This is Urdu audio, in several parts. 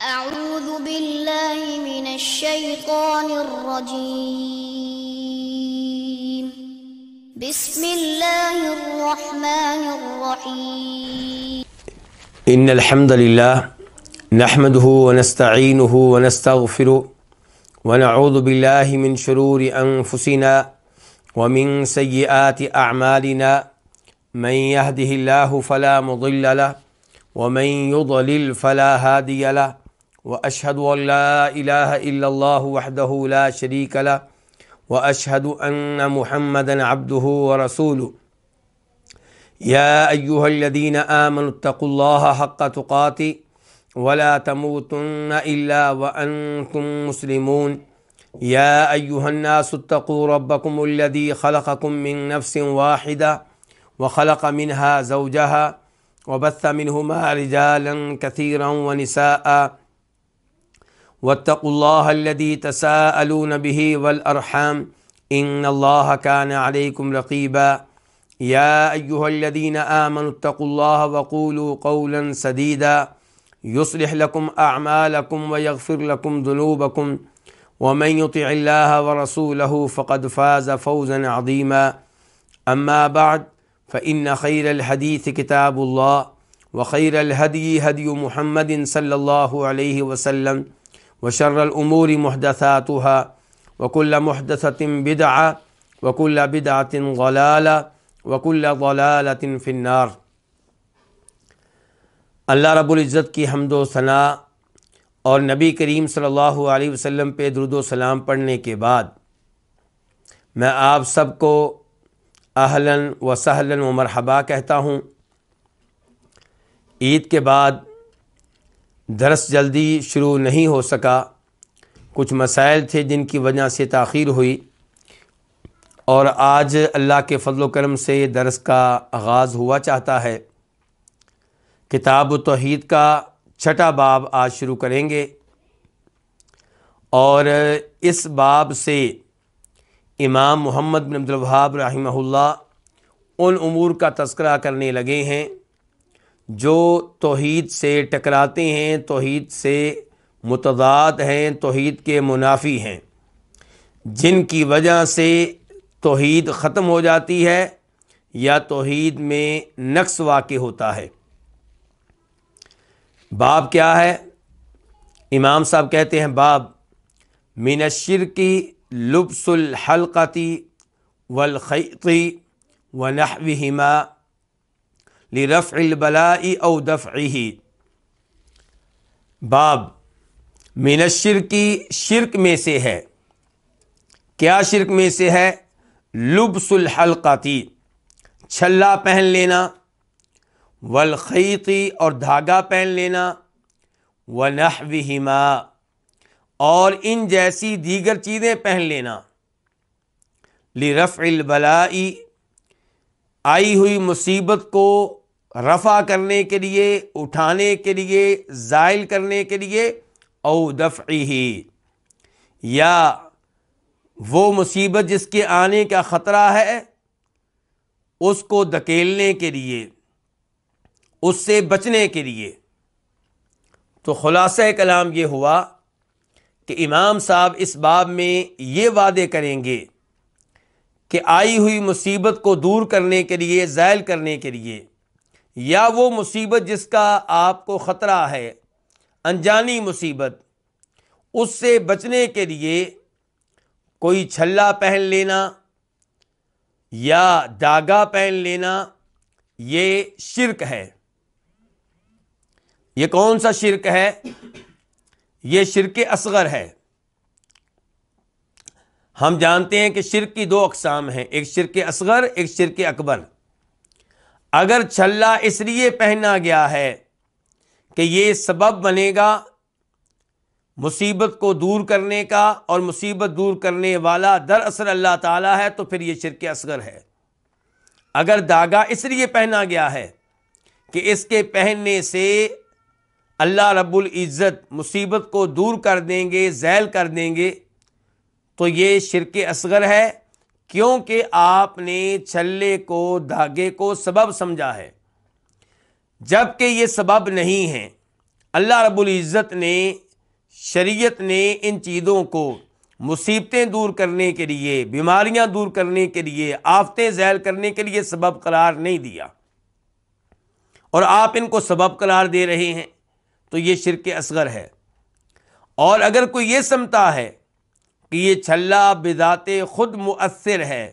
أعوذ بالله من الشيطان الرجيم. بسم الله الرحمن الرحيم. إن الحمد لله نحمده ونستعينه ونستغفره ونعوذ بالله من شرور أنفسنا ومن سيئات أعمالنا من يهده الله فلا مضل له ومن يضلل فلا هادي له وأشهد أن لا إله إلا الله وحده لا شريك له وأشهد أن محمدا عبده ورسوله. يا أيها الذين آمنوا اتقوا الله حق تقاته ولا تموتن إلا وأنتم مسلمون. يا أيها الناس اتقوا ربكم الذي خلقكم من نفس واحدة وخلق منها زوجها وبث منهما رجالا كثيرا ونساء واتقوا الله الذي تساءلون به والأرحام إن الله كان عليكم رقيبا. يا أيها الذين آمنوا اتقوا الله وقولوا قولا سديدا يصلح لكم أعمالكم ويغفر لكم ذنوبكم ومن يطع الله ورسوله فقد فاز فوزا عظيما. أما بعد فإن خير الحديث كتاب الله وخير الهدي هدي محمد صلى الله عليه وسلم وشر الأمور محدثاتها وكل محدثة بدعة وكل بدعة ضلالة وكل ضلالة في النار۔ اللہ رب العزت کی حمد و ثنا اور نبی کریم صلی اللہ علیہ وسلم پہ درود و سلام پڑھنے کے بعد میں آپ سب کو اہلاً و سہلاً و مرحبا کہتا ہوں۔ عید کے بعد درس جلدی شروع نہیں ہو سکا، کچھ مسائل تھے جن کی وجہ سے تاخیر ہوئی، اور آج اللہ کے فضل و کرم سے درس کا آغاز ہوا چاہتا ہے۔ کتاب التوحید کا 6واں باب آج شروع کریں گے، اور اس باب سے امام محمد بن عبد الوہاب رحمہ اللہ ان امور کا تذکرہ کرنے لگے ہیں جو توحید سے ٹکراتے ہیں، توحید سے متضاد ہیں، توحید کے منافی ہیں، جن کی وجہ سے توحید ختم ہو جاتی ہے یا توحید میں نقص واقع ہوتا ہے۔ باب کیا ہے؟ امام صاحب کہتے ہیں باب من الشرک لبس الحلقۃ والخیط ونحوہما لرفع البلاء او دفعہ۔ باب من الشرک، شرک میں سے ہے۔ کیا شرک میں سے ہے؟ لبس الحلقۃ، چھلا پہن لینا، والخیط اور دھاگا پہن لینا، ونحوہما اور ان جیسی دیگر چیزیں پہن لینا، لرفع البلاء آئی ہوئی مصیبت کو رفع کرنے کے لیے، اٹھانے کے لیے، زائل کرنے کے لیے، او دفعہ یا وہ مصیبت جس کے آنے کا خطرہ ہے اس کو دھکیلنے کے لیے، اس سے بچنے کے لیے۔ تو خلاصہ کلام یہ ہوا کہ امام صاحب اس باب میں یہ وعدے کریں گے کہ آئی ہوئی مصیبت کو دور کرنے کے لیے، زائل کرنے کے لیے، یا وہ مصیبت جس کا آپ کو خطرہ ہے، انجانی مصیبت، اس سے بچنے کے لیے کوئی چھلا پہن لینا یا داغا پہن لینا، یہ شرک ہے۔ یہ کون سا شرک ہے؟ یہ شرک اصغر ہے۔ ہم جانتے ہیں کہ شرک کی 2 اقسام ہیں، ایک شرک اصغر، ایک شرک اکبر۔ اگر چھلا اس لیے پہنا گیا ہے کہ یہ سبب بنے گا مصیبت کو دور کرنے کا، اور مصیبت دور کرنے والا دراصل اللہ تعالیٰ ہے، تو پھر یہ شرک اصغر ہے۔ اگر داغا اس لیے پہنا گیا ہے کہ اس کے پہننے سے اللہ رب العزت مصیبت کو دور کر دیں گے، زائل کر دیں گے، تو یہ شرک اصغر ہے، کیونکہ آپ نے چھلے کو، دھاگے کو سبب سمجھا ہے، جبکہ یہ سبب نہیں ہے۔ اللہ رب العزت نے، شریعت نے ان چیزوں کو مصیبتیں دور کرنے کے لیے، بیماریاں دور کرنے کے لیے، آفتیں زیل کرنے کے لیے سبب قرار نہیں دیا، اور آپ ان کو سبب قرار دے رہے ہیں، تو یہ شرک اصغر ہے۔ اور اگر کوئی یہ سمجھتا ہے کہ یہ چھلا بذات خود مؤثر ہے،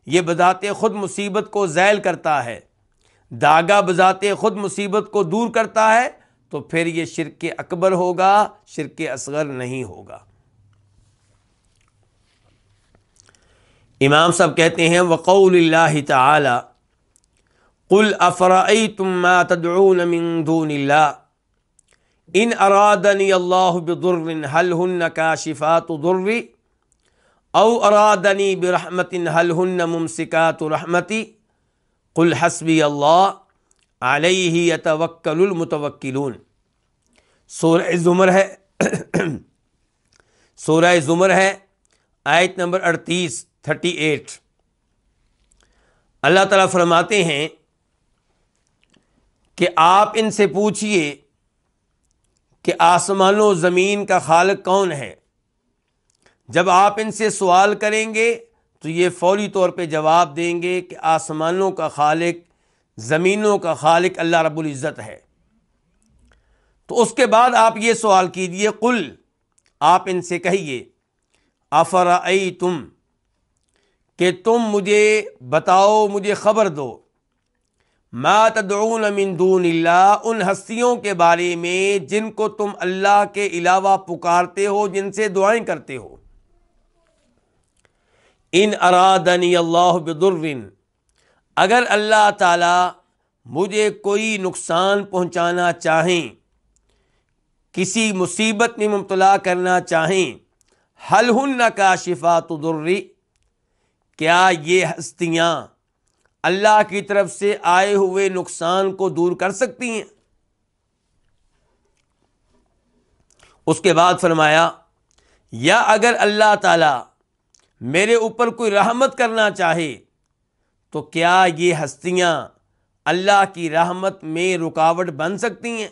یہ بذات خود مصیبت کو زیل کرتا ہے، داغا بذات خود مصیبت کو دور کرتا ہے، تو پھر یہ شرک اکبر ہوگا، شرک اصغر نہیں ہوگا۔ امام صاحب کہتے ہیں وقول اللہ تعالی قل افرأیتم ما تدعون من دون اللہ ان ارادنی اللہ بضر هل ہن کاشفات ضری او ارادنی برحمت هل ہن ممسکات رحمتی قل حسبی اللہ علیہ یتوکل المتوکلون۔ سورہ زمر ہے سورہ زمر ہے، آیت نمبر 38۔ اللہ تعالیٰ فرماتے ہیں کہ آپ ان سے پوچھئے کہ آسمان و زمین کا خالق کون ہے۔ جب آپ ان سے سوال کریں گے تو یہ فوری طور پہ جواب دیں گے کہ آسمانوں کا خالق، زمینوں کا خالق اللہ رب العزت ہے۔ تو اس کے بعد آپ یہ سوال کیجئے، قل، آپ ان سے کہیے، افرأیتم، کہ تم مجھے بتاؤ، مجھے خبر دو، ما تدعون من دون اللہ، ان ہستیوں کے بارے میں جن کو تم اللہ کے علاوہ پکارتے ہو، جن سے دعائیں کرتے ہو۔ ان ارادنی اللہ بضر، اگر اللہ تعالی مجھے کوئی نقصان پہنچانا چاہیں، کسی مصیبت میں مبتلا کرنا چاہیں، هل ہن کاشفات ضری، کیا یہ ہستیاں اللہ کی طرف سے آئے ہوئے نقصان کو دور کر سکتی ہیں؟ اس کے بعد فرمایا، یا اگر اللہ تعالی میرے اوپر کوئی رحمت کرنا چاہے تو کیا یہ ہستیاں اللہ کی رحمت میں رکاوٹ بن سکتی ہیں؟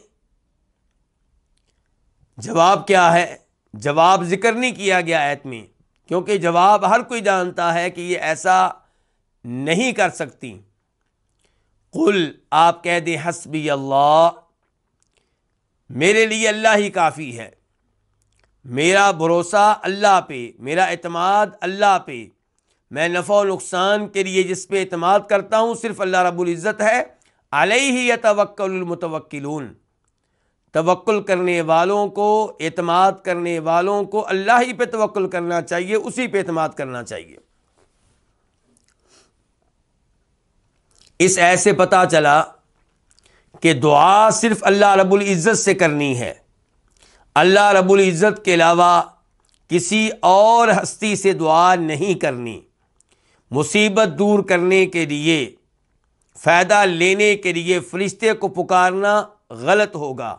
جواب کیا ہے؟ جواب ذکر نہیں کیا گیا آیت میں، کیونکہ جواب ہر کوئی جانتا ہے کہ یہ ایسا نہیں کر سکتی۔ قل، آپ کہہ دیں، حسبی اللہ، میرے لیے اللہ ہی کافی ہے، میرا بھروسہ اللہ پہ، میرا اعتماد اللہ پہ، میں نفع و نقصان کے لیے جس پہ اعتماد کرتا ہوں صرف اللہ رب العزت ہے۔ علیہ یتوکل المتوکلون، توکل کرنے والوں کو، اعتماد کرنے والوں کو اللہ ہی پہ توکل کرنا چاہیے، اسی پہ اعتماد کرنا چاہیے۔ اس ایسے پتہ چلا کہ دعا صرف اللہ رب العزت سے کرنی ہے، اللہ رب العزت کے علاوہ کسی اور ہستی سے دعا نہیں کرنی۔ مصیبت دور کرنے کے لیے، فائدہ لینے کے لیے فرشتے کو پکارنا غلط ہوگا،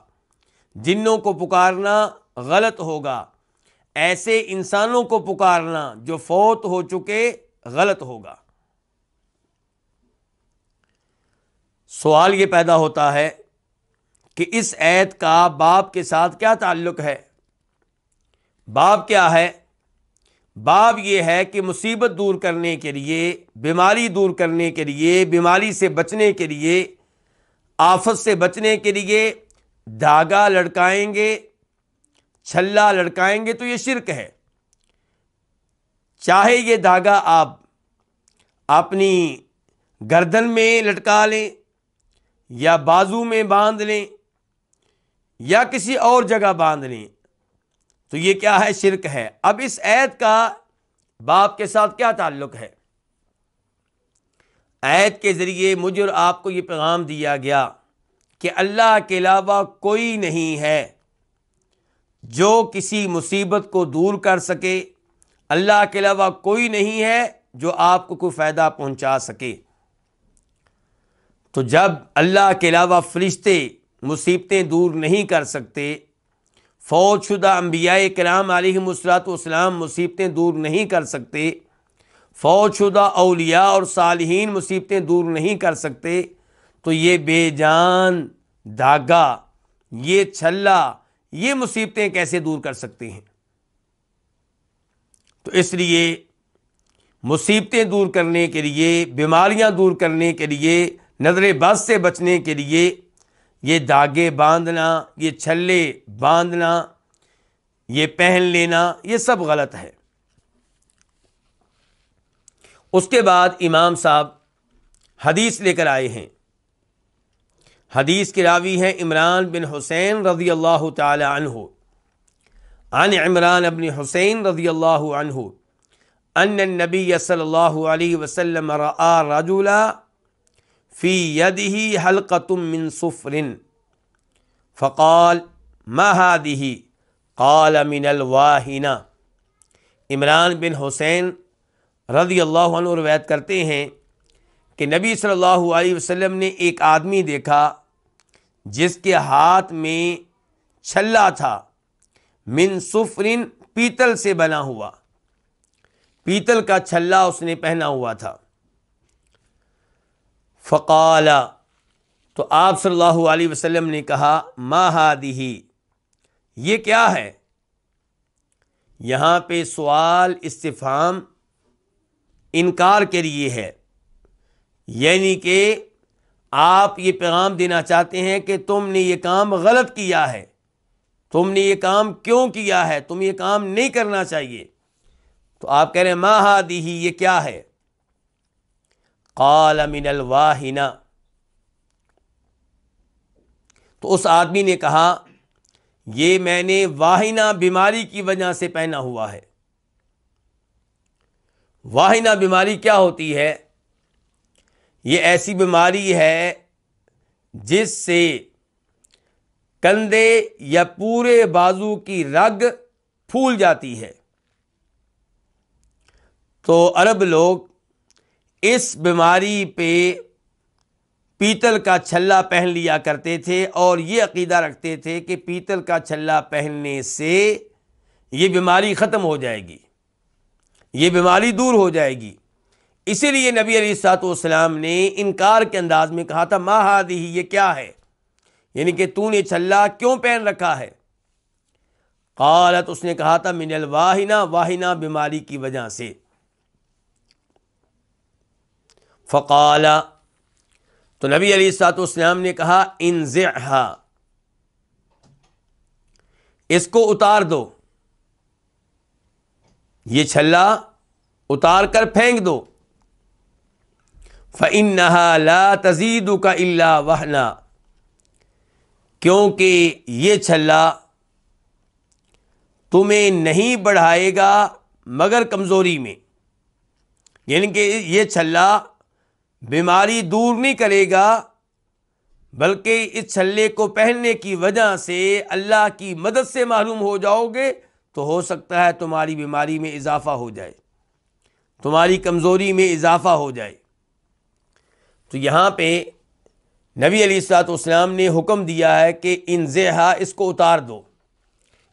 جنوں کو پکارنا غلط ہوگا، ایسے انسانوں کو پکارنا جو فوت ہو چکے غلط ہوگا۔ سوال یہ پیدا ہوتا ہے کہ اس آیت کا باب کے ساتھ کیا تعلق ہے؟ باب کیا ہے؟ باب یہ ہے کہ مصیبت دور کرنے کے لیے، بیماری دور کرنے کے لیے، بیماری سے بچنے کے لیے، آفت سے بچنے کے لیے دھاگا لٹکائیں گے، چھلا لٹکائیں گے تو یہ شرک ہے۔ چاہے یہ دھاگا آپ اپنی گردن میں لٹکا لیں، یا بازو میں باندھ لیں، یا کسی اور جگہ باندھ لیں، تو یہ کیا ہے؟ شرک ہے۔ اب اس آیت کا باب کے ساتھ کیا تعلق ہے؟ آیت کے ذریعے مجھے اور آپ کو یہ پیغام دیا گیا کہ اللہ کے علاوہ کوئی نہیں ہے جو کسی مصیبت کو دور کر سکے، اللہ کے علاوہ کوئی نہیں ہے جو آپ کو کوئی فائدہ پہنچا سکے۔ تو جب اللہ کے علاوہ فرشتے مصیبتیں دور نہیں کر سکتے، فوت شدہ انبیاء کرام علیہم السلام مصیبتیں دور نہیں کر سکتے، فوت شدہ اولیاء اور صالحین مصیبتیں دور نہیں کر سکتے، تو یہ بے جان دھاگا یہ چھلا، یہ مصیبتیں کیسے دور کر سکتے ہیں؟ تو اس لیے مصیبتیں دور کرنے کے لیے، بیماریاں دور کرنے کے لیے، نظر بد سے بچنے کے لیے یہ دھاگے باندھنا، یہ چھلے باندھنا، یہ پہن لینا، یہ سب غلط ہے۔ اس کے بعد امام صاحب حدیث لے کر آئے ہیں۔ حدیث کے راوی ہیں عمران بن حسین رضی اللہ تعالی عنہ، عن عمران بن حسین رضی اللہ عنہ ان النبی صلی اللہ علیہ وسلم رأى رجلا فی یدہ حلقۃ من صفر فقال ما هذه قال من الواہنہ۔ عمران بن حسین رضی اللہ عنہ روایت کرتے ہیں کہ نبی صلی اللہ علیہ وسلم نے ایک آدمی دیکھا جس کے ہاتھ میں چھلا تھا، من صفرن، پیتل سے بنا ہوا، پیتل کا چھلا اس نے پہنا ہوا تھا۔ فقال، تو آپ صلی اللہ علیہ وسلم نے کہا، ما ہذہ، یہ کیا ہے؟ یہاں پہ سوال استفہام انکار کے لیے ہے، یعنی کہ آپ یہ پیغام دینا چاہتے ہیں کہ تم نے یہ کام غلط کیا ہے، تم نے یہ کام کیوں کیا ہے، تم یہ کام نہیں کرنا چاہیے۔ تو آپ کہہ رہے ہیں ما ہذہ، یہ کیا ہے؟ قال من الواہنہ، تو اس آدمی نے کہا یہ میں نے واہنہ بیماری کی وجہ سے پہنا ہوا ہے۔ واہنہ بیماری کیا ہوتی ہے؟ یہ ایسی بیماری ہے جس سے کندھے یا پورے بازو کی رگ پھول جاتی ہے۔ تو عرب لوگ اس بیماری پہ پیتل کا چھلا پہن لیا کرتے تھے اور یہ عقیدہ رکھتے تھے کہ پیتل کا چھلا پہننے سے یہ بیماری ختم ہو جائے گی، یہ بیماری دور ہو جائے گی۔ اسی لیے نبی علیہ الصلوۃ والسلام نے انکار کے انداز میں کہا تھا ما ہذہ، یہ کیا ہے، یعنی کہ تو نے چھلا کیوں پہن رکھا ہے؟ قالت، اس نے کہا تھا من الواہنہ، واہنہ بیماری کی وجہ سے۔ فقال، تو نبی علیہ الصلوۃ والسلام نے کہا انزعھا، اس کو اتار دو، یہ چھلا اتار کر پھینک دو۔ فإنها لا تزيدك إلا وهنا، کیونکہ یہ چھلا تمہیں نہیں بڑھائے گا مگر کمزوری میں، یعنی کہ یہ چھلا بیماری دور نہیں کرے گا، بلکہ اس چھلے کو پہننے کی وجہ سے اللہ کی مدد سے محروم ہو جاؤ گے تو ہو سکتا ہے تمہاری بیماری میں اضافہ ہو جائے، تمہاری کمزوری میں اضافہ ہو جائے۔ تو یہاں پہ نبی علیہ الصلوۃ والسلام نے حکم دیا ہے کہ انزعھا، اس کو اتار دو۔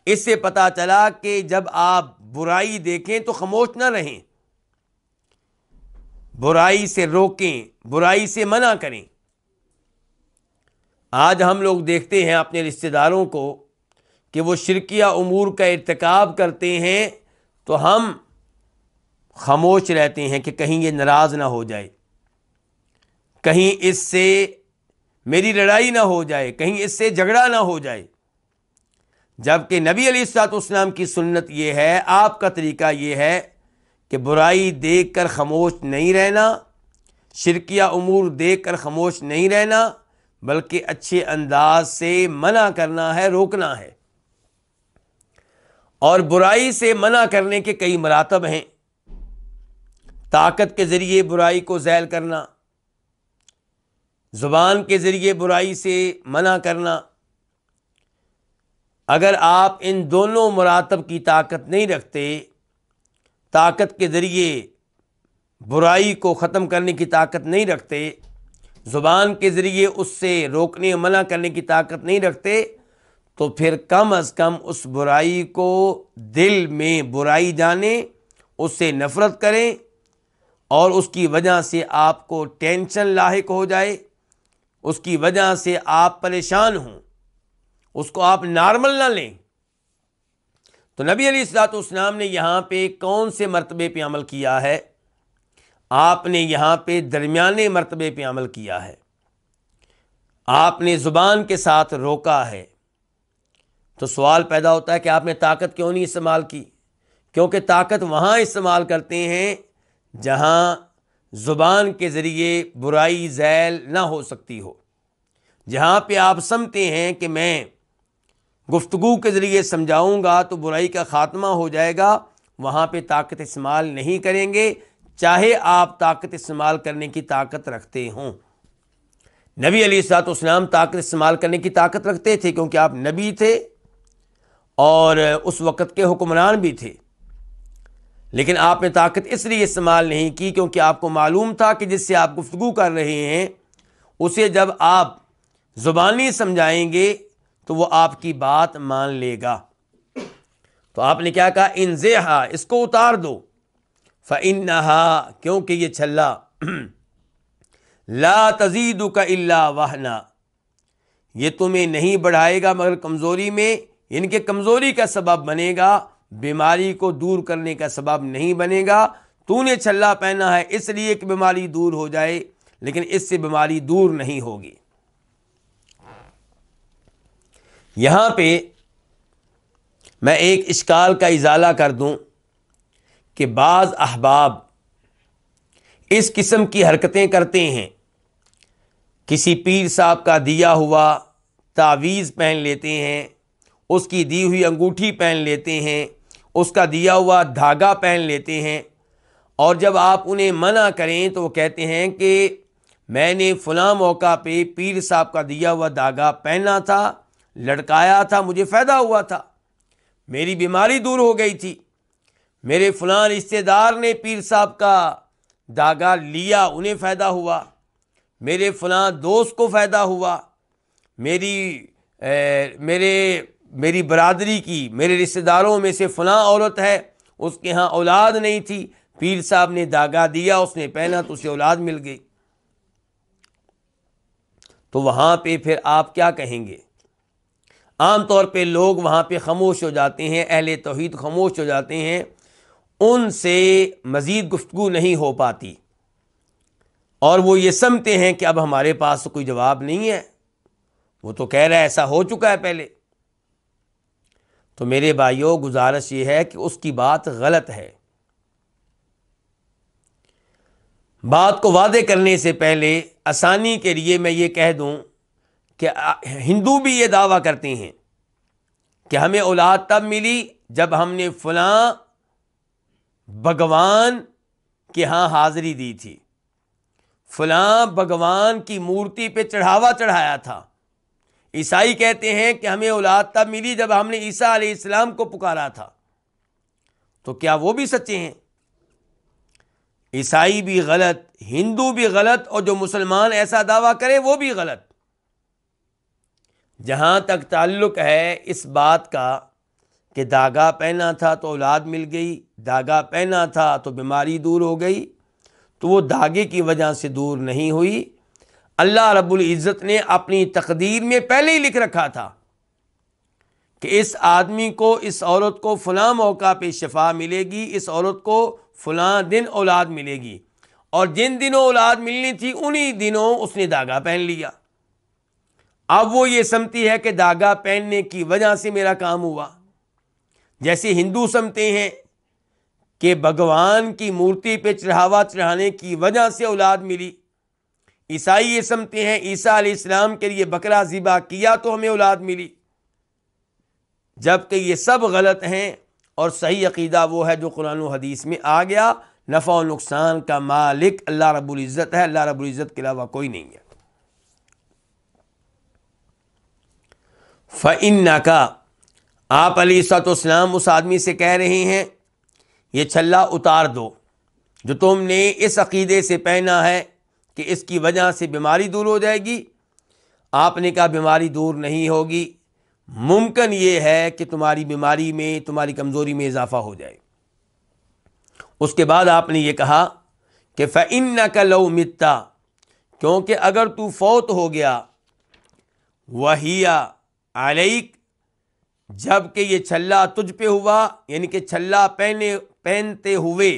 اس سے پتہ چلا کہ جب آپ برائی دیکھیں تو خاموش نہ رہیں، برائی سے روکیں، برائی سے منع کریں۔ آج ہم لوگ دیکھتے ہیں اپنے رشتہ داروں کو کہ وہ شرکیہ امور کا ارتکاب کرتے ہیں تو ہم خاموش رہتے ہیں کہ کہیں یہ ناراض نہ ہو جائے، کہیں اس سے میری لڑائی نہ ہو جائے، کہیں اس سے جھگڑا نہ ہو جائے۔ جبکہ نبی علیہ الصلوۃ والسلام کی سنت یہ ہے، آپ کا طریقہ یہ ہے کہ برائی دیکھ کر خاموش نہیں رہنا، شرکیہ امور دیکھ کر خاموش نہیں رہنا، بلکہ اچھے انداز سے منع کرنا ہے، روکنا ہے۔ اور برائی سے منع کرنے کے کئی مراتب ہیں۔ طاقت کے ذریعے برائی کو ذیل کرنا، زبان کے ذریعے برائی سے منع کرنا۔ اگر آپ ان دونوں مراتب کی طاقت نہیں رکھتے، طاقت کے ذریعے برائی کو ختم کرنے کی طاقت نہیں رکھتے، زبان کے ذریعے اس سے روکنے منع کرنے کی طاقت نہیں رکھتے، تو پھر کم از کم اس برائی کو دل میں برائی جانیں، اس سے نفرت کریں، اور اس کی وجہ سے آپ کو ٹینشن لاحق ہو جائے، اس کی وجہ سے آپ پریشان ہوں، اس کو آپ نارمل نہ لیں۔ تو نبی علیہ الصلوۃ والسلام نے یہاں پہ کون سے مرتبے پہ عمل کیا ہے؟ آپ نے یہاں پہ درمیانے مرتبے پہ عمل کیا ہے، آپ نے زبان کے ساتھ روکا ہے۔ تو سوال پیدا ہوتا ہے کہ آپ نے طاقت کیوں نہیں استعمال کی؟ کیونکہ طاقت وہاں استعمال کرتے ہیں جہاں زبان کے ذریعے برائی ذیل نہ ہو سکتی ہو، جہاں پہ آپ سمجھتے ہیں کہ میں گفتگو کے ذریعے سمجھاؤں گا تو برائی کا خاتمہ ہو جائے گا، وہاں پہ طاقت استعمال نہیں کریں گے، چاہے آپ طاقت استعمال کرنے کی طاقت رکھتے ہوں۔ نبی علیہ الصلوۃ والسلام طاقت استعمال کرنے کی طاقت رکھتے تھے کیونکہ آپ نبی تھے اور اس وقت کے حکمران بھی تھے، لیکن آپ نے طاقت اس لیے استعمال نہیں کی کیونکہ آپ کو معلوم تھا کہ جس سے آپ گفتگو کر رہے ہیں اسے جب آپ زبانی سمجھائیں گے تو وہ آپ کی بات مان لے گا۔ تو آپ نے کیا کہا؟ انزعھا، اس کو اتار دو، فإنھا، کیونکہ یہ چھلا، لا تزیدک الا وہنا، یہ تمہیں نہیں بڑھائے گا مگر کمزوری میں، ان کے کمزوری کا سبب بنے گا، بیماری کو دور کرنے کا سبب نہیں بنے گا۔ تو نے چھلا پہنا ہے اس لیے کہ بیماری دور ہو جائے، لیکن اس سے بیماری دور نہیں ہوگی۔ یہاں پہ میں ایک اشکال کا ازالہ کر دوں کہ بعض احباب اس قسم کی حرکتیں کرتے ہیں، کسی پیر صاحب کا دیا ہوا تعویذ پہن لیتے ہیں، اس کی دی ہوئی انگوٹھی پہن لیتے ہیں، اس کا دیا ہوا دھاگا پہن لیتے ہیں، اور جب آپ انہیں منع کریں تو وہ کہتے ہیں کہ میں نے فلاں موقع پہ پیر صاحب کا دیا ہوا دھاگا پہنا تھا، لٹکایا تھا، مجھے فائدہ ہوا تھا، میری بیماری دور ہو گئی تھی، میرے فلاں رشتہ دار نے پیر صاحب کا دھاگا لیا، انہیں فائدہ ہوا، میرے فلاں دوست کو فائدہ ہوا، میری برادری کی، میرے رشتہ داروں میں سے فلاں عورت ہے، اس کے ہاں اولاد نہیں تھی، پیر صاحب نے دھاگا دیا، اس نے پہنا تو اسے اولاد مل گئی۔ تو وہاں پہ پھر آپ کیا کہیں گے؟ عام طور پہ لوگ وہاں پہ خاموش ہو جاتے ہیں، اہل توحید خاموش ہو جاتے ہیں، ان سے مزید گفتگو نہیں ہو پاتی، اور وہ یہ سمجھتے ہیں کہ اب ہمارے پاس تو کوئی جواب نہیں ہے، وہ تو کہہ رہا ہے ایسا ہو چکا ہے پہلے۔ تو میرے بھائیوں، گزارش یہ ہے کہ اس کی بات غلط ہے۔ بات کو واضح کرنے سے پہلے آسانی کے لیے میں یہ کہہ دوں کہ ہندو بھی یہ دعویٰ کرتے ہیں کہ ہمیں اولاد تب ملی جب ہم نے فلاں بھگوان کے ہاں حاضری دی تھی، فلاں بھگوان کی مورتی پہ چڑھاوا چڑھایا تھا۔ عیسائی کہتے ہیں کہ ہمیں اولاد تب ملی جب ہم نے عیسیٰ علیہ السلام کو پکارا تھا۔ تو کیا وہ بھی سچے ہیں؟ عیسائی بھی غلط، ہندو بھی غلط، اور جو مسلمان ایسا دعویٰ کرے وہ بھی غلط۔ جہاں تک تعلق ہے اس بات کا کہ دھاگا پہنا تھا تو اولاد مل گئی، دھاگا پہنا تھا تو بیماری دور ہو گئی، تو وہ دھاگے کی وجہ سے دور نہیں ہوئی، اللہ رب العزت نے اپنی تقدیر میں پہلے ہی لکھ رکھا تھا کہ اس آدمی کو، اس عورت کو فلاں موقع پہ شفا ملے گی، اس عورت کو فلاں دن اولاد ملے گی، اور جن دنوں اولاد ملنی تھی انہی دنوں اس نے دھاگا پہن لیا۔ اب وہ یہ سمجھتی ہے کہ دھاگا پہننے کی وجہ سے میرا کام ہوا، جیسے ہندو سمجھتے ہیں کہ بھگوان کی مورتی پہ چڑھاوا چڑھانے کی وجہ سے اولاد ملی، عیسائی یہ سمجھتے ہیں عیسیٰ علیہ السلام کے لیے بکرا ذبح کیا تو ہمیں اولاد ملی، جبکہ یہ سب غلط ہیں، اور صحیح عقیدہ وہ ہے جو قرآن و حدیث میں آ گیا، نفع و نقصان کا مالک اللہ رب العزت ہے، اللہ رب العزت کے علاوہ کوئی نہیں ہے۔ فَإِنَّكَ، آپ علیہ الصلوۃ والسلام اس آدمی سے کہہ رہے ہیں یہ چھلا اتار دو جو تم نے اس عقیدے سے پہنا ہے کہ اس کی وجہ سے بیماری دور ہو جائے گی۔ آپ نے کہا بیماری دور نہیں ہوگی، ممکن یہ ہے کہ تمہاری بیماری میں، تمہاری کمزوری میں اضافہ ہو جائے۔ اس کے بعد آپ نے یہ کہا کہ فَإِنَّكَ لَوْ مِتَّ، کیونکہ اگر تو فوت ہو گیا، وَهِيَ، علیک، جب کہ یہ چھلا تجھ پہ ہوا، یعنی کہ چھلا پہنتے ہوئے،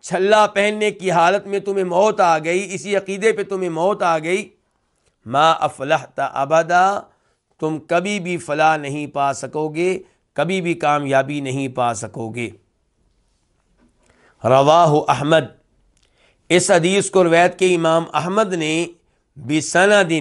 چھلا پہننے کی حالت میں تمہیں موت آ گئی، اسی عقیدے پہ تمہیں موت آ گئی، ما افلحت ابدا، تم کبھی بھی فلاح نہیں پا سکو گے، کبھی بھی کامیابی نہیں پا سکو گے۔ رواہ احمد، اس حدیث کو روایت کے امام احمد نے بسند،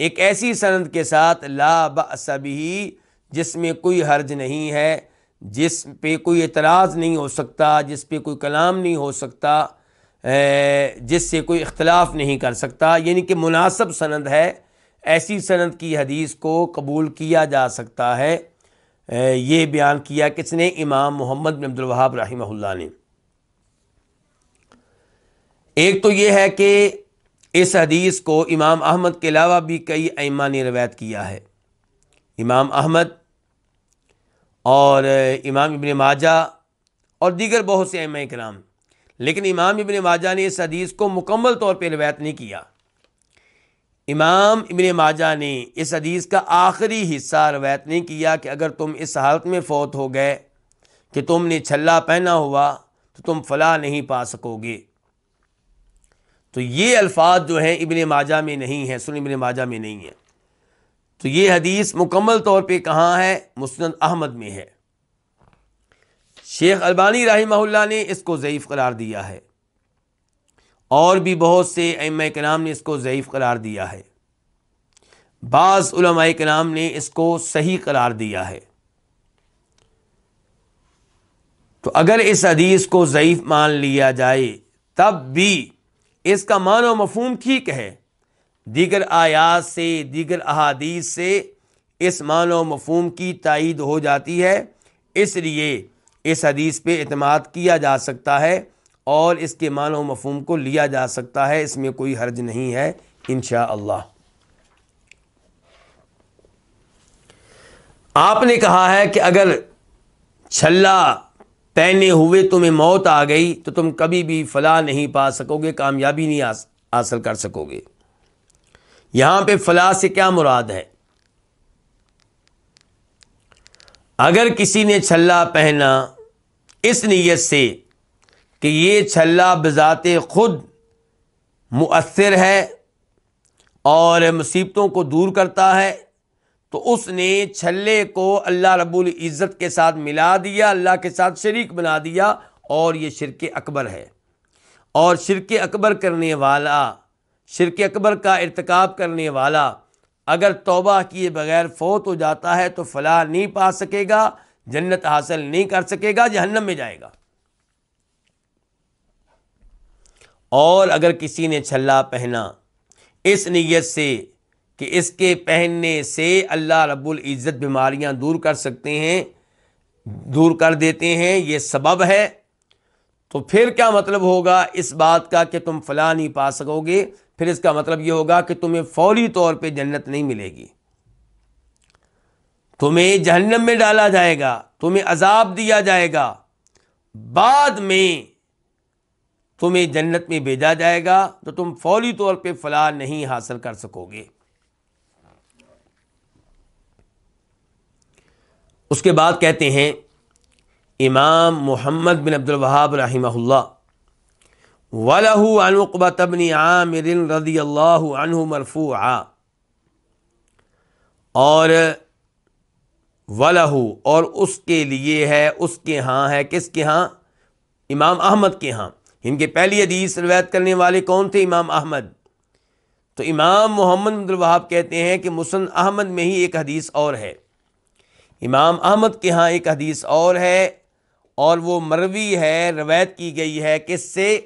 ایک ایسی سند کے ساتھ، لا بأس بہ، جس میں کوئی حرج نہیں ہے، جس پہ کوئی اعتراض نہیں ہو سکتا، جس پہ کوئی کلام نہیں ہو سکتا، جس سے کوئی اختلاف نہیں کر سکتا، یعنی کہ مناسب سند ہے، ایسی سند کی حدیث کو قبول کیا جا سکتا ہے۔ یہ بیان کیا کس نے؟ امام محمد بن عبد الوہاب رحمہ اللہ نے۔ ایک تو یہ ہے کہ اس حدیث کو امام احمد کے علاوہ بھی کئی ائمہ نے روایت کیا ہے، امام احمد اور امام ابن ماجہ اور دیگر بہت سے ائمہ کرام، لیکن امام ابن ماجہ نے اس حدیث کو مکمل طور پہ روایت نہیں کیا۔ امام ابن ماجہ نے اس حدیث کا آخری حصہ روایت نہیں کیا کہ اگر تم اس حالت میں فوت ہو گئے کہ تم نے چھلا پہنا ہوا تو تم فلاح نہیں پا سکو گے۔ تو یہ الفاظ جو ہیں ابن ماجہ میں نہیں ہیں، سنن ابن ماجہ میں نہیں ہیں۔ تو یہ حدیث مکمل طور پہ کہاں ہے؟ مسند احمد میں ہے۔ شیخ البانی رحمہ اللہ نے اس کو ضعیف قرار دیا ہے، اور بھی بہت سے ائمہ کرام نے اس کو ضعیف قرار دیا ہے، بعض علماء کرام نے اس کو صحیح قرار دیا ہے۔ تو اگر اس حدیث کو ضعیف مان لیا جائے تب بھی اس کا معنی و مفہوم ٹھیک ہے، دیگر آیات سے، دیگر احادیث سے اس معنی و مفہوم کی تائید ہو جاتی ہے، اس لیے اس حدیث پہ اعتماد کیا جا سکتا ہے اور اس کے معنی و مفہوم کو لیا جا سکتا ہے، اس میں کوئی حرج نہیں ہے انشاءاللہ۔ آپ نے کہا ہے کہ اگر چھلا پہنے ہوئے تمہیں موت آ گئی تو تم کبھی بھی فلاح نہیں پا سکو گے، کامیابی نہیں حاصل کر سکو گے۔ یہاں پہ فلاح سے کیا مراد ہے؟ اگر کسی نے چھلا پہنا اس نیت سے کہ یہ چھلا بذات خود مؤثر ہے اور مصیبتوں کو دور کرتا ہے، تو اس نے چھلے کو اللہ رب العزت کے ساتھ ملا دیا، اللہ کے ساتھ شریک بنا دیا، اور یہ شرک اکبر ہے۔ اور شرک اکبر کرنے والا، شرک اکبر کا ارتکاب کرنے والا اگر توبہ کیے بغیر فوت ہو جاتا ہے تو فلاح نہیں پا سکے گا، جنت حاصل نہیں کر سکے گا، جہنم میں جائے گا۔ اور اگر کسی نے چھلا پہنا اس نیت سے کہ اس کے پہننے سے اللہ رب العزت بیماریاں دور کر سکتے ہیں، دور کر دیتے ہیں، یہ سبب ہے، تو پھر کیا مطلب ہوگا اس بات کا کہ تم فلاح نہیں پا سکو گے؟ پھر اس کا مطلب یہ ہوگا کہ تمہیں فوری طور پہ جنت نہیں ملے گی، تمہیں جہنم میں ڈالا جائے گا، تمہیں عذاب دیا جائے گا، بعد میں تمہیں جنت میں بھیجا جائے گا، تو تم فوری طور پہ فلاح نہیں حاصل کر سکو گے۔ اس کے بعد کہتے ہیں امام محمد بن عبد الوہاب رحمہ اللہ، وَلَهُ عَنْ عُقْبَةَ بْنِ عَامِرٍ رضی اللہ عنہ مرفوعا، اور وَلَهُ اور اس کے لیے ہے، اس کے ہاں ہے، کس کے ہاں؟ امام احمد کے ہاں۔ ان کے پہلی حدیث روایت کرنے والے کون تھے؟ امام احمد۔ تو امام محمد بن عبد الوہاب کہتے ہیں کہ مسند احمد میں ہی ایک حدیث اور ہے، امام احمد کے ہاں ایک حدیث اور ہے، اور وہ مروی ہے، روایت کی گئی ہے کس سے؟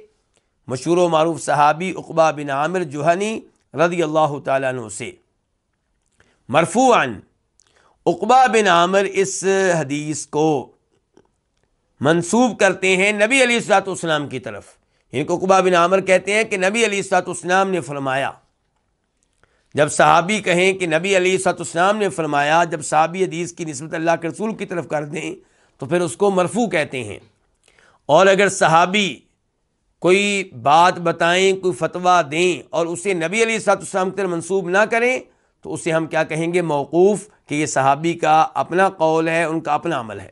مشہور و معروف صحابی عقبہ بن عامر جوہنی رضی اللہ تعالیٰ عنہ سے، مرفوعاً۔ عقبہ بن عامر اس حدیث کو منسوب کرتے ہیں نبی علیہ الصلوۃ والسلام کی طرف، ان کو عقبہ بن عامر کہتے ہیں کہ نبی علیہ الصلوۃ والسلام نے فرمایا۔ جب صحابی کہیں کہ نبی علیہ الصلوۃ والسلام نے فرمایا، جب صحابی حدیث کی نسبت اللہ کے رسول کی طرف کر دیں تو پھر اس کو مرفوع کہتے ہیں، اور اگر صحابی کوئی بات بتائیں، کوئی فتویٰ دیں اور اسے نبی علیہ الصلوۃ والسلام کی طرف منسوب نہ کریں تو اسے ہم کیا کہیں گے؟ موقوف، کہ یہ صحابی کا اپنا قول ہے، ان کا اپنا عمل ہے۔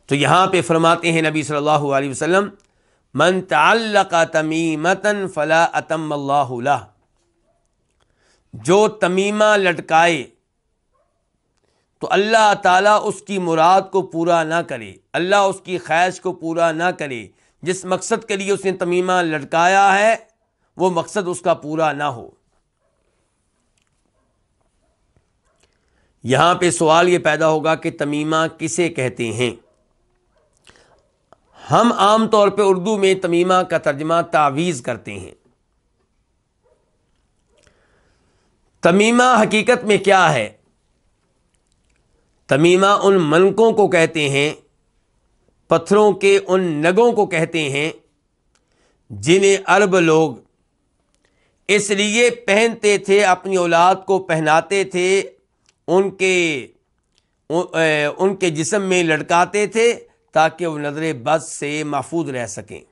تو یہاں پہ فرماتے ہیں نبی صلی اللہ علیہ وسلم، من تعلق تمیمۃ فلا اتم اللہ لہ، جو تمیمہ لٹکائے تو اللہ تعالیٰ اس کی مراد کو پورا نہ کرے، اللہ اس کی خواہش کو پورا نہ کرے، جس مقصد کے لیے اس نے تمیمہ لٹکایا ہے وہ مقصد اس کا پورا نہ ہو۔ یہاں پہ سوال یہ پیدا ہوگا کہ تمیمہ کسے کہتے ہیں؟ ہم عام طور پہ اردو میں تمیمہ کا ترجمہ تعویذ کرتے ہیں۔ تمیمہ حقیقت میں کیا ہے؟ تمیمہ ان منکوں کو کہتے ہیں، پتھروں کے ان نگوں کو کہتے ہیں جنہیں عرب لوگ اس لیے پہنتے تھے، اپنی اولاد کو پہناتے تھے، ان کے جسم میں لٹکاتے تھے تاکہ وہ نظر بد سے محفوظ رہ سکیں۔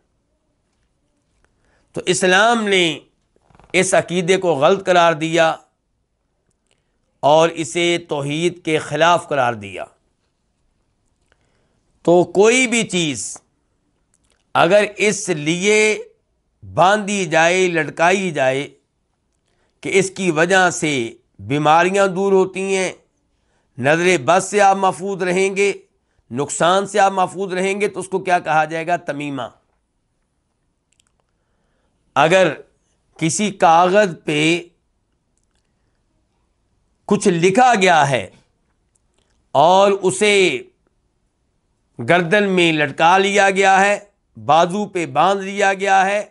تو اسلام نے اس عقیدے کو غلط قرار دیا اور اسے توحید کے خلاف قرار دیا۔ تو کوئی بھی چیز اگر اس لیے باندھی جائے، لٹکائی جائے کہ اس کی وجہ سے بیماریاں دور ہوتی ہیں، نظر بد سے آپ محفوظ رہیں گے، نقصان سے آپ محفوظ رہیں گے، تو اس کو کیا کہا جائے گا؟ تمیمہ۔ اگر کسی کاغذ پہ کچھ لکھا گیا ہے اور اسے گردن میں لٹکا لیا گیا ہے، بازو پہ باندھ لیا گیا ہے،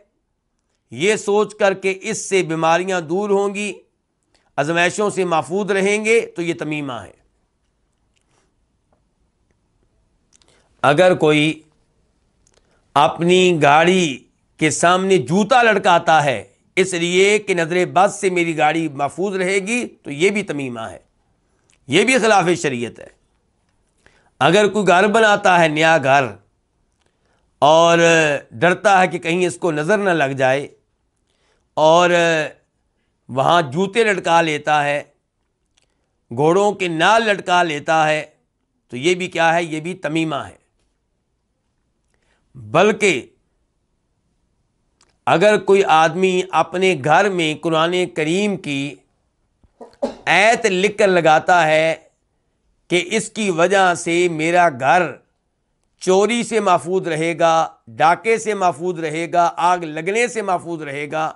یہ سوچ کر کہ اس سے بیماریاں دور ہوں گی، آزمائشوں سے محفوظ رہیں گے، تو یہ تمیمہ ہے۔ اگر کوئی اپنی گاڑی کے سامنے جوتا لٹکاتا ہے اس لیے کہ نظر بد سے میری گاڑی محفوظ رہے گی، تو یہ بھی تمیمہ ہے، یہ بھی خلاف شریعت ہے۔ اگر کوئی گھر بناتا ہے، نیا گھر، اور ڈرتا ہے کہ کہیں اس کو نظر نہ لگ جائے اور وہاں جوتے لٹکا لیتا ہے، گھوڑوں کے نال لٹکا لیتا ہے، تو یہ بھی کیا ہے؟ یہ بھی تمیمہ ہے۔ بلکہ اگر کوئی آدمی اپنے گھر میں قرآن کریم کی آیت لکھ کر لگاتا ہے کہ اس کی وجہ سے میرا گھر چوری سے محفوظ رہے گا، ڈاکے سے محفوظ رہے گا، آگ لگنے سے محفوظ رہے گا،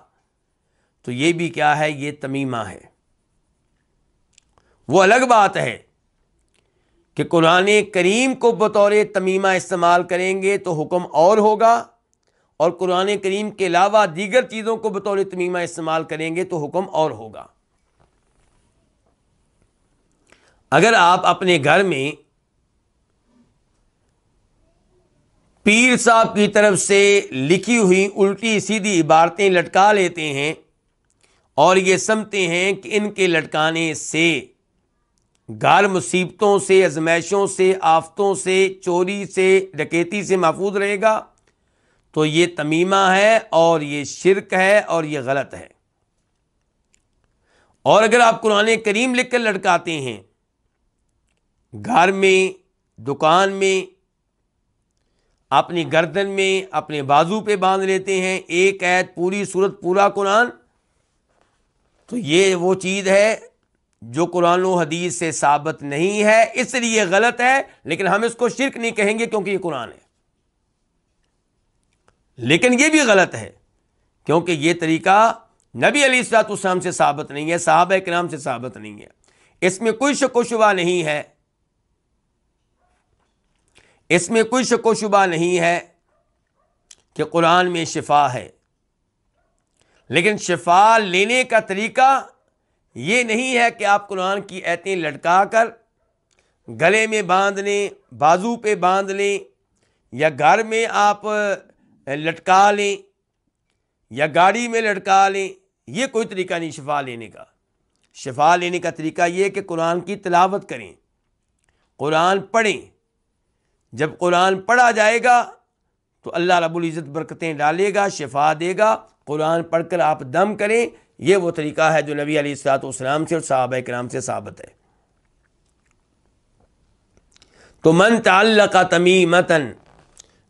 تو یہ بھی کیا ہے؟ یہ تمیمہ ہے۔ وہ الگ بات ہے کہ قرآن کریم کو بطور تمیمہ استعمال کریں گے تو حکم اور ہوگا، اور قرآن کریم کے علاوہ دیگر چیزوں کو بطور تمیمہ استعمال کریں گے تو حکم اور ہوگا۔ اگر آپ اپنے گھر میں پیر صاحب کی طرف سے لکھی ہوئی الٹی سیدھی عبارتیں لٹکا لیتے ہیں اور یہ سمجھتے ہیں کہ ان کے لٹکانے سے گھر مصیبتوں سے، ازمائشوں سے، آفتوں سے، چوری سے، ڈکیتی سے محفوظ رہے گا، تو یہ تمیمہ ہے اور یہ شرک ہے اور یہ غلط ہے۔ اور اگر آپ قرآن کریم لکھ کر لٹکاتے ہیں، گھر میں، دکان میں، اپنی گردن میں، اپنے بازو پہ باندھ لیتے ہیں، ایک آیت پوری سورت پورا قرآن، تو یہ وہ چیز ہے جو قرآن و حدیث سے ثابت نہیں ہے، اس لیے غلط ہے، لیکن ہم اس کو شرک نہیں کہیں گے کیونکہ یہ قرآن ہے۔ لیکن یہ بھی غلط ہے کیونکہ یہ طریقہ نبی علیہ الصلوۃ والسلام سے ثابت نہیں ہے، صحابہ کرام سے ثابت نہیں ہے، اس میں کوئی شک و شبہ نہیں ہے، اس میں کوئی شک و شبہ نہیں ہے کہ قرآن میں شفا ہے، لیکن شفا لینے کا طریقہ یہ نہیں ہے کہ آپ قرآن کی آیتیں لٹکا کر گلے میں باندھ لیں، بازو پہ باندھ لیں، یا گھر میں آپ لٹکا لیں، یا گاڑی میں لٹکا لیں، یہ کوئی طریقہ نہیں شفا لینے کا۔ شفا لینے کا طریقہ یہ کہ قرآن کی تلاوت کریں، قرآن پڑھیں، جب قرآن پڑھا جائے گا تو اللہ رب العزت برکتیں ڈالے گا، شفا دے گا۔ قرآن پڑھ کر آپ دم کریں، یہ وہ طریقہ ہے جو نبی علیہ الصلوۃ والسلام سے اور صحابہ کرام سے ثابت ہے۔ تو من تعلق تمیمتن،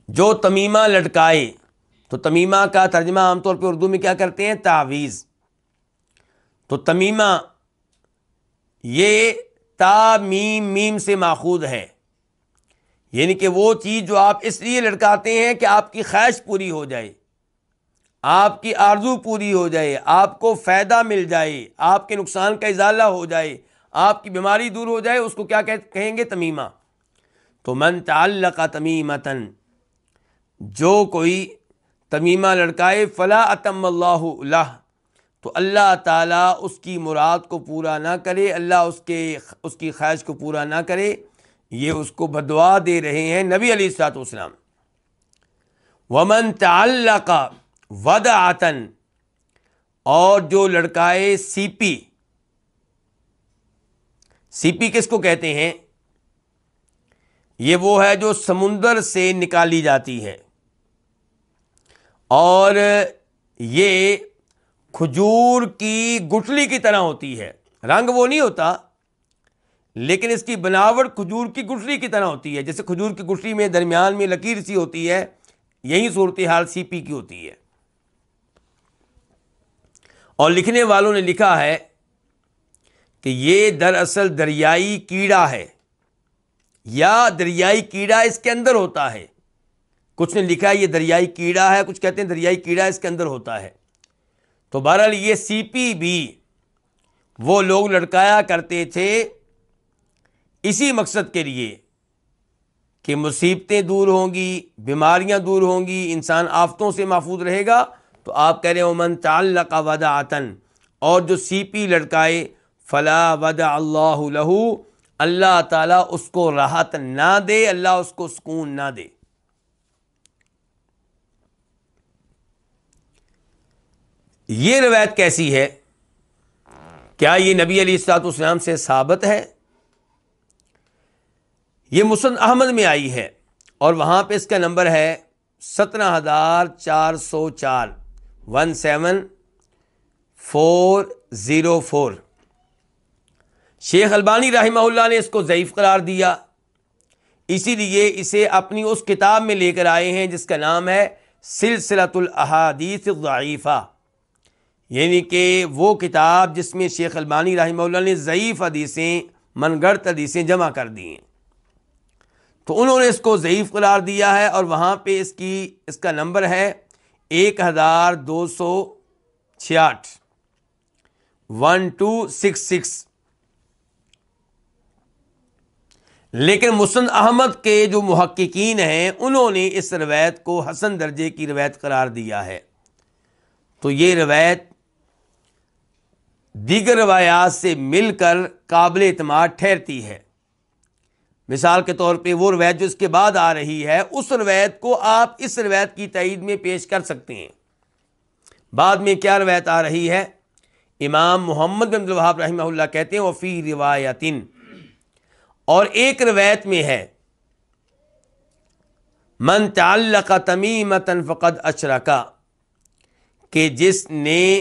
جو تمیمہ لٹکائے، تو تمیمہ کا ترجمہ عام طور پہ اردو میں کیا کرتے ہیں؟ تعویذ۔ تو تمیمہ یہ تا میم میم سے ماخوذ ہے، یعنی کہ وہ چیز جو آپ اس لیے لٹکاتے ہیں کہ آپ کی خواہش پوری ہو جائے، آپ کی آرزو پوری ہو جائے، آپ کو فائدہ مل جائے، آپ کے نقصان کا ازالہ ہو جائے، آپ کی بیماری دور ہو جائے، اس کو کیا کہیں گے؟ تمیمہ۔ تو من تعلق تمیمتن، جو کوئی تمیمہ لڑکائے، فلا اتم اللہ لہ، تو اللہ تعالیٰ اس کی مراد کو پورا نہ کرے، اللہ اس کی خواہش کو پورا نہ کرے، یہ اس کو بددعا دے رہے ہیں نبی علیہ الصلوۃ والسلام۔ ومن تعلق ودعۃ، اور جو لڑکائے سیپی، سیپی کس کو کہتے ہیں؟ یہ وہ ہے جو سمندر سے نکالی جاتی ہے، اور یہ کھجور کی گٹھلی کی طرح ہوتی ہے، رنگ وہ نہیں ہوتا لیکن اس کی بناوٹ کھجور کی گٹھلی کی طرح ہوتی ہے، جیسے کھجور کی گٹھلی میں درمیان میں لکیر سی ہوتی ہے، یہی صورتحال سیپی کی ہوتی ہے۔ اور لکھنے والوں نے لکھا ہے کہ یہ دراصل دریائی کیڑا ہے، یا دریائی کیڑا اس کے اندر ہوتا ہے۔ کچھ نے لکھا ہے یہ دریائی کیڑا ہے، کچھ کہتے ہیں دریائی کیڑا اس کے اندر ہوتا ہے۔ تو بہرحال یہ سیپی بھی وہ لوگ لڑکایا کرتے تھے اسی مقصد کے لیے کہ مصیبتیں دور ہوں گی، بیماریاں دور ہوں گی، انسان آفتوں سے محفوظ رہے گا۔ تو آپ کہہ رہے ہیں من تعلق ودعۃ، اور جو سیپی لڑکائے، فلا ودع اللہ لہ، اللہ تعالیٰ اس کو راحت نہ دے، اللہ اس کو سکون نہ دے۔ یہ روایت کیسی ہے؟ کیا یہ نبی علیہ الصلوۃ والسلام سے ثابت ہے؟ یہ مسند احمد میں آئی ہے، اور وہاں پہ اس کا نمبر ہے 17404، 17404۔ شیخ البانی رحمہ اللہ نے اس کو ضعیف قرار دیا، اسی لیے اسے اپنی اس کتاب میں لے کر آئے ہیں جس کا نام ہے سلسلۃ الاحادیث الضعیفہ، یعنی کہ وہ کتاب جس میں شیخ البانی رحمہ اللہ نے ضعیف حدیثیں، من گھڑت حدیثیں جمع کر دی ہیں۔ تو انہوں نے اس کو ضعیف قرار دیا ہے، اور وہاں پہ اس کا نمبر ہے 1266، 1266۔ لیکن مسند احمد کے جو محققین ہیں انہوں نے اس روایت کو حسن درجے کی روایت قرار دیا ہے۔ تو یہ روایت دیگر روایات سے مل کر قابل اعتماد ٹھہرتی ہے۔ مثال کے طور پہ وہ روایت جو اس کے بعد آ رہی ہے، اس روایت کو آپ اس روایت کی تائید میں پیش کر سکتے ہیں۔ بعد میں کیا روایت آ رہی ہے؟ امام محمد بن عبد الوہاب رحمہ اللہ کہتے ہیں وفی روایتن، اور ایک روایت میں ہے من تعلق تمیمۃ فقد اشرک، کہ جس نے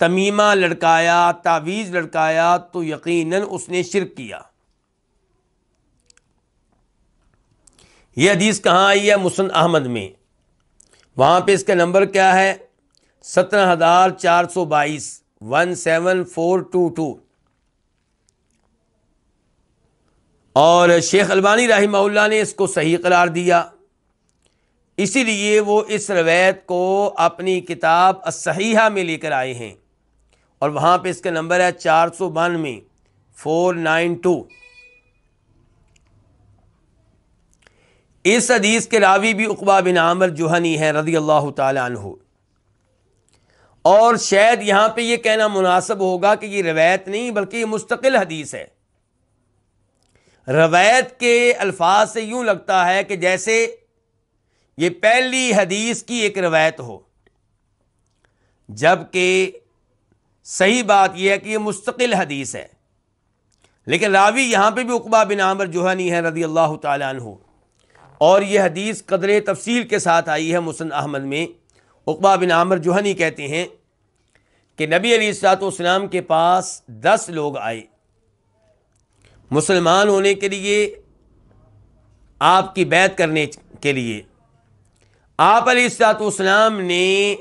تمیمہ لڑکایا، تعویذ لڑکایا، تو یقیناً اس نے شرک کیا۔ یہ حدیث کہاں آئی ہے؟ مسند احمد میں، وہاں پہ اس کا نمبر کیا ہے؟ 17422، 17422۔ اور شیخ البانی رحمہ اللہ نے اس کو صحیح قرار دیا، اسی لیے وہ اس روایت کو اپنی کتاب الصحیحہ میں لے کر آئے ہیں، اور وہاں پہ اس کا نمبر ہے 492، 492۔ اس حدیث کے راوی بھی عقبہ بن عامر جوہنی ہے رضی اللہ تعالی عنہ، اور شاید یہاں پہ یہ کہنا مناسب ہوگا کہ یہ روایت نہیں بلکہ یہ مستقل حدیث ہے۔ روایت کے الفاظ سے یوں لگتا ہے کہ جیسے یہ پہلی حدیث کی ایک روایت ہو، جبکہ صحیح بات یہ ہے کہ یہ مستقل حدیث ہے، لیکن راوی یہاں پہ بھی عقبہ بن عامر جوہنی ہے رضی اللہ تعالی عنہ، اور یہ حدیث قدر تفصیل کے ساتھ آئی ہے مسند احمد میں۔ عقبہ بن عامر جوہنی کہتے ہیں کہ نبی علیہ الصلوۃ والسلام کے پاس 10 لوگ آئے مسلمان ہونے کے لیے، آپ کی بیعت کرنے کے لیے. آپ علیہ الصلوۃ والسلام نے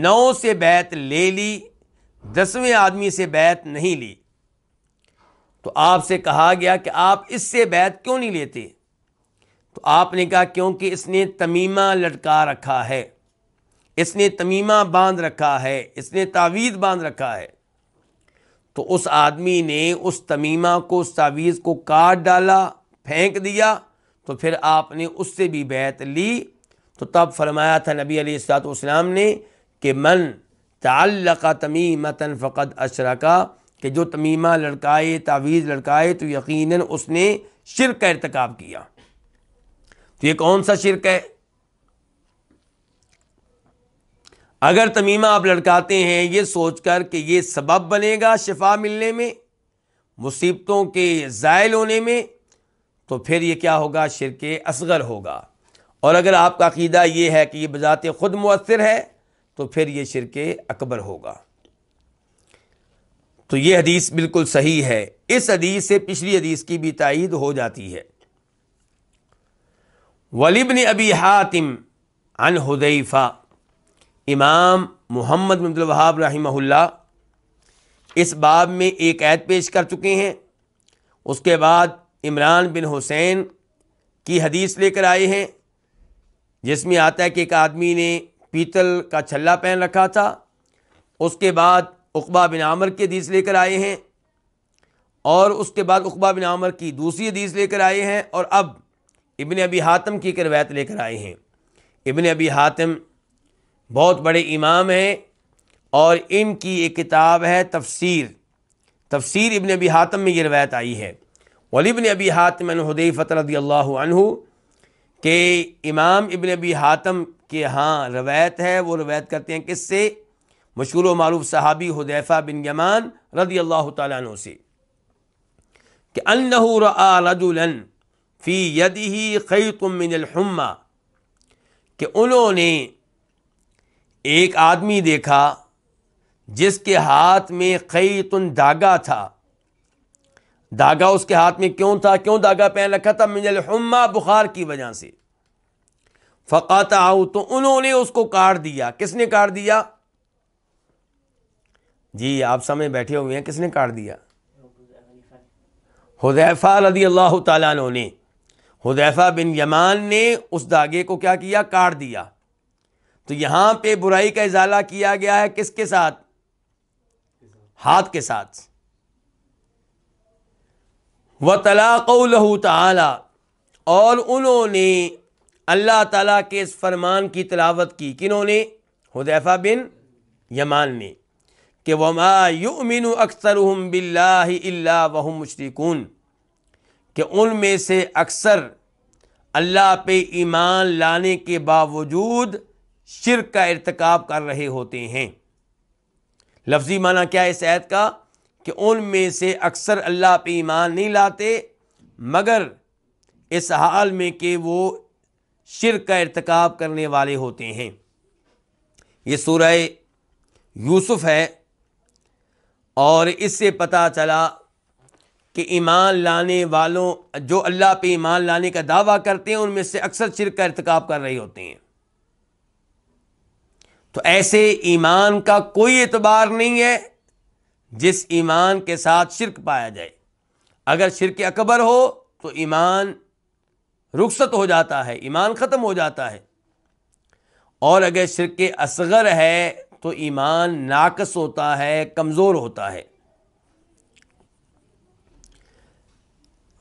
9 سے بیعت لے لی، 10ویں آدمی سے بیعت نہیں لی. تو آپ سے کہا گیا کہ آپ اس سے بیعت کیوں نہیں لیتے؟ تو آپ نے کہا کیونکہ اس نے تمیمہ لٹکا رکھا ہے، اس نے تمیمہ باندھ رکھا ہے، اس نے تعویذ باندھ رکھا ہے. تو اس آدمی نے اس تمیمہ کو، اس تعویذ کو کاٹ ڈالا، پھینک دیا. تو پھر آپ نے اس سے بھی بیعت لی. تو تب فرمایا تھا نبی علیہ الصلوۃ والسلام نے کہ من تعلق تمیمۃ فقد اشرک، کہ جو تمیمہ لڑکائے، تعویذ لڑکائے تو یقیناً اس نے شرک کا ارتکاب کیا. تو یہ کون سا شرک ہے؟ اگر تمیمہ آپ لڑکاتے ہیں یہ سوچ کر کہ یہ سبب بنے گا شفا ملنے میں، مصیبتوں کے زائل ہونے میں، تو پھر یہ کیا ہوگا؟ شرک اصغر ہوگا. اور اگر آپ کا عقیدہ یہ ہے کہ یہ بذات خود مؤثر ہے تو پھر یہ شرک اکبر ہوگا. تو یہ حدیث بالکل صحیح ہے. اس حدیث سے پچھلی حدیث کی بھی تائید ہو جاتی ہے. ولابن ابی حاتم عن حذیفہ، امام محمد بن عبد الوہاب رحمہ اللہ اس باب میں ایک آیت پیش کر چکے ہیں. اس کے بعد عمران بن حسین کی حدیث لے کر آئے ہیں جس میں آتا ہے کہ ایک آدمی نے پیتل کا چھلا پہن رکھا تھا. اس کے بعد عقبہ بن عامر کی حدیث لے کر آئے ہیں، اور اس کے بعد عقبہ بن عامر کی دوسری حدیث لے کر آئے ہیں، اور اب ابن ابی حاتم کی ایک روایت لے کر آئے ہیں. ابن ابی حاتم بہت بڑے امام ہیں، اور ان کی ایک کتاب ہے تفسیر ابن ابی حاتم میں یہ روایت آئی ہے. ولابن ابی حاتم عن حذیفہ رضی اللہ عنہ، کہ امام ابن ابی حاتم کے ہاں روایت ہے، وہ روایت کرتے ہیں کس سے؟ مشہور و معروف صحابی حذیفہ بن یمان رضی اللہ تعالیٰ عنہ سے، کہ انہ رأى رجلا فی یدہ خیط من الحمى، کہ انہوں نے ایک آدمی دیکھا جس کے ہاتھ میں خیط دھاگا تھا. دھاگا اس کے ہاتھ میں کیوں تھا؟ کیوں دھاگا پہن رکھا تھا؟ من الحمى، بخار کی وجہ سے. فقطعہ، تو انہوں نے اس کو کاٹ دیا. کس نے کاٹ دیا؟ جی آپ سامنے بیٹھے ہوئے ہیں، کس نے کاٹ دیا؟ حذیفہ رضی اللہ تعالیٰ عنہ نے. حذیفہ بن یمان نے اس دھاگے کو کیا کیا؟ کاٹ دیا. تو یہاں پہ برائی کا ازالہ کیا گیا ہے کس کے ساتھ؟ ہاتھ کے ساتھ. وَتَلَا قَوْلَهُ تَعَالَى، اور انہوں نے اللہ تعالیٰ کے اس فرمان کی تلاوت کی. کنہوں نے؟ حذیفہ بن یمان نے، کہ وَمَا يُؤْمِنُ أَكْثَرُهُمْ بِاللَّهِ إِلَّا وَهُمْ مُشْرِكُونَ، کہ ان میں سے اکثر اللہ پہ ایمان لانے کے باوجود شرک کا ارتکاب کر رہے ہوتے ہیں. لفظی معنی کیا ہے اس آیت کا؟ کہ ان میں سے اکثر اللہ پہ ایمان نہیں لاتے مگر اس حال میں کہ وہ شرک کا ارتکاب کرنے والے ہوتے ہیں. یہ سورہ یوسف ہے، اور اس سے پتہ چلا کہ ایمان لانے والوں، جو اللہ پہ ایمان لانے کا دعویٰ کرتے ہیں، ان میں سے اکثر شرک کا ارتکاب کر رہے ہوتے ہیں. تو ایسے ایمان کا کوئی اعتبار نہیں ہے جس ایمان کے ساتھ شرک پایا جائے. اگر شرک اکبر ہو تو ایمان رخصت ہو جاتا ہے، ایمان ختم ہو جاتا ہے، اور اگر شرک اصغر ہے تو ایمان ناقص ہوتا ہے، کمزور ہوتا ہے.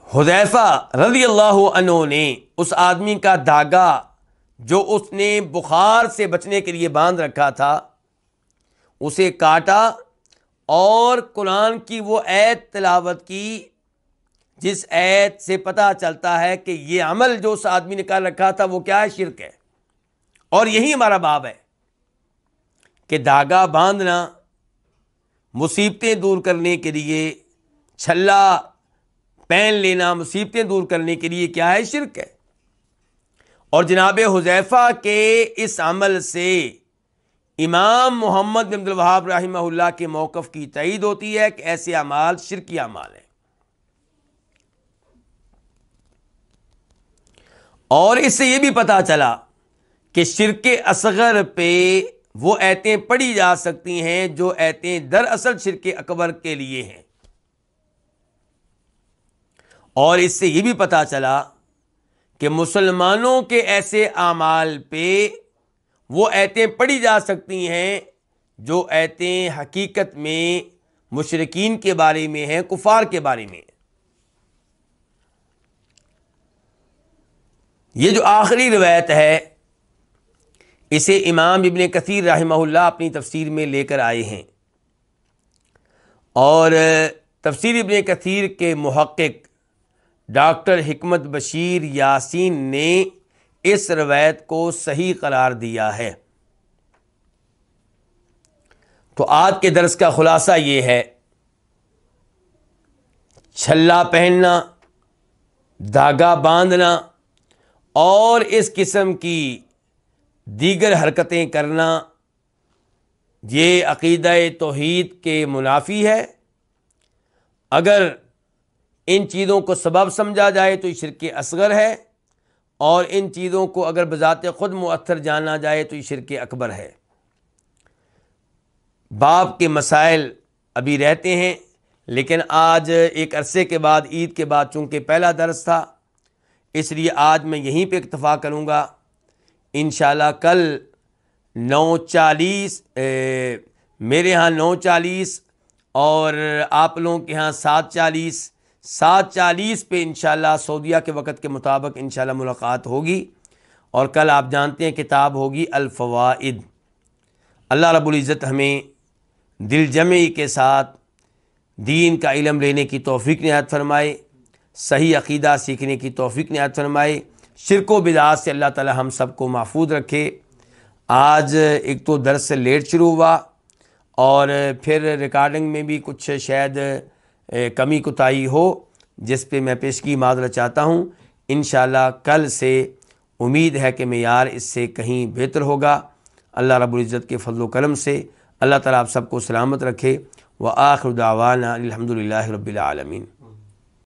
حذیفہ رضی اللہ عنہ نے اس آدمی کا دھاگا جو اس نے بخار سے بچنے کے لیے باندھ رکھا تھا اسے کاٹا، اور قرآن کی وہ آیت تلاوت کی جس آیت سے پتہ چلتا ہے کہ یہ عمل جو اس آدمی نے کر رکھا تھا وہ کیا ہے؟ شرک ہے. اور یہی ہمارا باب ہے کہ دھاگا باندھنا مصیبتیں دور کرنے کے لیے، چھلا پہن لینا مصیبتیں دور کرنے کے لیے کیا ہے؟ شرک ہے. اور جناب حذیفہ کے اس عمل سے امام محمد بن عبد الوہاب رحمہ اللہ کے موقف کی تائید ہوتی ہے کہ ایسے اعمال شرکی اعمال ہیں۔ اور اس سے یہ بھی پتہ چلا کہ شرک اصغر پہ وہ ایتیں پڑھی جا سکتی ہیں جو ایتیں دراصل شرک اکبر کے لیے ہیں، اور اس سے یہ بھی پتہ چلا کہ مسلمانوں کے ایسے اعمال پہ وہ ایتیں پڑھی جا سکتی ہیں جو ایتیں حقیقت میں مشرکین کے بارے میں ہیں، کفار کے بارے میں۔ یہ جو آخری روایت ہے اسے امام ابن کثیر رحمہ اللہ اپنی تفسیر میں لے کر آئے ہیں، اور تفسیر ابن کثیر کے محقق ڈاکٹر حکمت بشیر یاسین نے اس روایت کو صحیح قرار دیا ہے۔ تو آج کے درس کا خلاصہ یہ ہے، چھلا پہننا، دھاگا باندھنا اور اس قسم کی دیگر حرکتیں کرنا یہ عقیدہ توحید کے منافی ہے۔ اگر ان چیزوں کو سبب سمجھا جائے تو یہ شرک اصغر ہے، اور ان چیزوں کو اگر بذات خود مؤثر جانا جائے تو یہ شرک اکبر ہے۔ باب کے مسائل ابھی رہتے ہیں، لیکن آج ایک عرصے کے بعد، عید کے بعد چونکہ پہلا درس تھا، اس لیے آج میں یہیں پہ اکتفا کروں گا۔ انشاءاللہ کل 9:40 میرے ہاں 9:40 اور آپ لوگوں کے ہاں 7:40 پہ انشاءاللہ سعودیہ کے وقت کے مطابق انشاءاللہ ملاقات ہوگی، اور کل آپ جانتے ہیں کتاب ہوگی الفوائد۔ اللہ رب العزت ہمیں دل جمعی کے ساتھ دین کا علم لینے کی توفیق عنایت فرمائے، صحیح عقیدہ سیکھنے کی توفیق عنایت فرمائے، شرک و بدعات سے اللہ تعالی ہم سب کو محفوظ رکھے۔ آج ایک تو درس سے لیٹ شروع ہوا، اور پھر ریکارڈنگ میں بھی کچھ شاید کمی کوتاہی ہو، جس پہ میں پیشگی معذرت چاہتا ہوں۔ انشاءاللہ کل سے امید ہے کہ معیار اس سے کہیں بہتر ہوگا۔ اللہ رب العزت کے فضل و کرم سے اللہ تعالیٰ آپ سب کو سلامت رکھے۔ وآخر دعوانا الحمدللہ رب العالمین۔